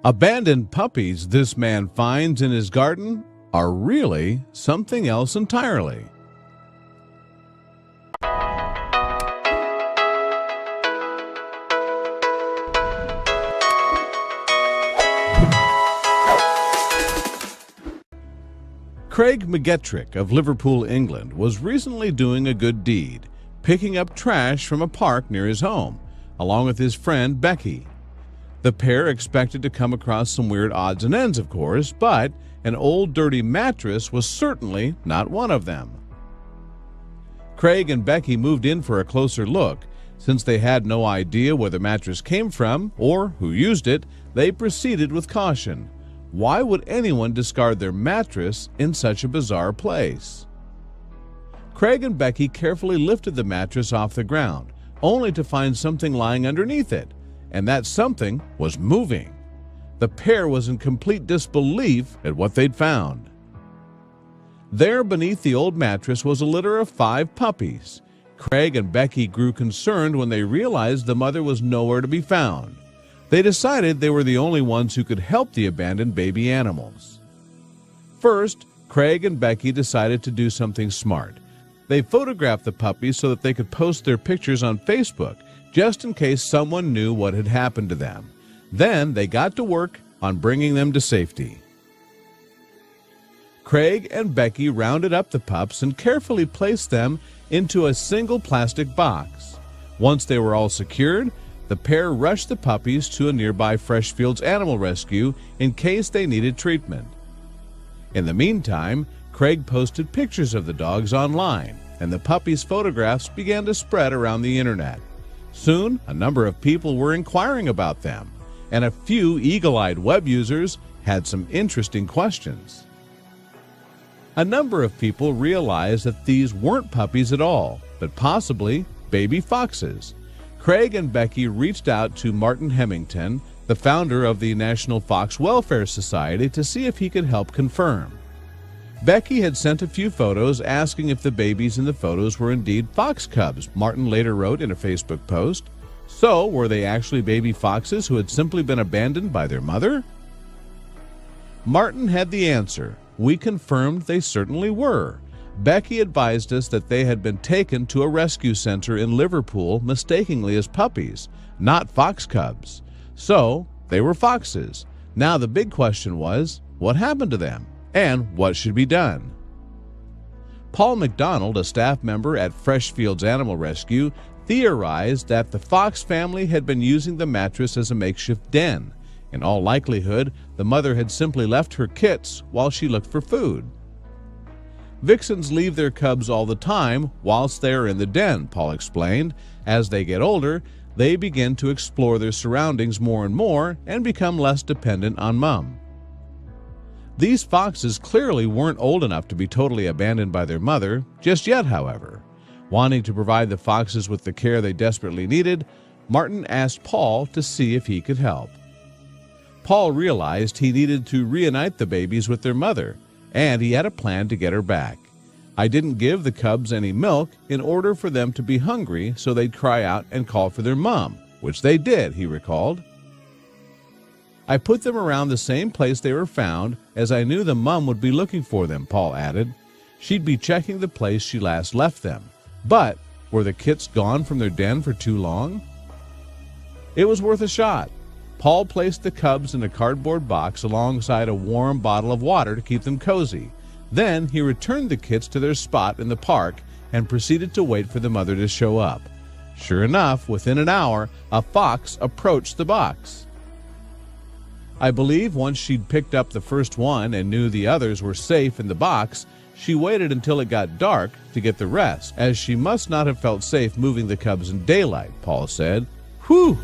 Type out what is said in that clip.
Abandoned puppies this man finds in his garden are really something else entirely. Craig McGettrick of Liverpool, England, was recently doing a good deed, picking up trash from a park near his home, along with his friend Becky. The pair expected to come across some weird odds and ends, of course, but an old dirty mattress was certainly not one of them. Craig and Becky moved in for a closer look. Since they had no idea where the mattress came from or who used it, they proceeded with caution. Why would anyone discard their mattress in such a bizarre place? Craig and Becky carefully lifted the mattress off the ground, only to find something lying underneath it, and that something was moving. The pair was in complete disbelief at what they'd found. There beneath the old mattress was a litter of 5 puppies. Craig and Becky grew concerned when they realized the mother was nowhere to be found. They decided they were the only ones who could help the abandoned baby animals. First, Craig and Becky decided to do something smart. They photographed the puppies so that they could post their pictures on Facebook, just in case someone knew what had happened to them. Then they got to work on bringing them to safety. Craig and Becky rounded up the pups and carefully placed them into a single plastic box. Once they were all secured, the pair rushed the puppies to a nearby Freshfields Animal Rescue in case they needed treatment. In the meantime, Craig posted pictures of the dogs online, and the puppies' photographs began to spread around the internet. Soon, a number of people were inquiring about them, and a few eagle-eyed web users had some interesting questions. A number of people realized that these weren't puppies at all, but possibly baby foxes. Craig and Becky reached out to Martin Hemington, the founder of the National Fox Welfare Society, to see if he could help confirm. Becky had sent a few photos asking if the babies in the photos were indeed fox cubs, Martin later wrote in a Facebook post. So, were they actually baby foxes who had simply been abandoned by their mother? Martin had the answer. We confirmed they certainly were. Becky advised us that they had been taken to a rescue center in Liverpool mistakenly as puppies, not fox cubs. So, they were foxes. Now the big question was, what happened to them? And what should be done? Paul McDonald, a staff member at Freshfields Animal Rescue, theorized that the fox family had been using the mattress as a makeshift den. In all likelihood, the mother had simply left her kits while she looked for food. Vixens leave their cubs all the time whilst they are in the den, Paul explained. As they get older, they begin to explore their surroundings more and more and become less dependent on mom. These foxes clearly weren't old enough to be totally abandoned by their mother just yet, however. Wanting to provide the foxes with the care they desperately needed, Martin asked Paul to see if he could help. Paul realized he needed to reunite the babies with their mother, and he had a plan to get her back. I didn't give the cubs any milk in order for them to be hungry so they'd cry out and call for their mom, which they did, he recalled. I put them around the same place they were found, as I knew the mom would be looking for them, Paul added. She'd be checking the place she last left them. But were the kits gone from their den for too long? It was worth a shot. Paul placed the cubs in a cardboard box alongside a warm bottle of water to keep them cozy. Then he returned the kits to their spot in the park and proceeded to wait for the mother to show up. Sure enough, within an hour, a fox approached the box. I believe once she'd picked up the first one and knew the others were safe in the box, she waited until it got dark to get the rest, as she must not have felt safe moving the cubs in daylight, Paul said. Whew!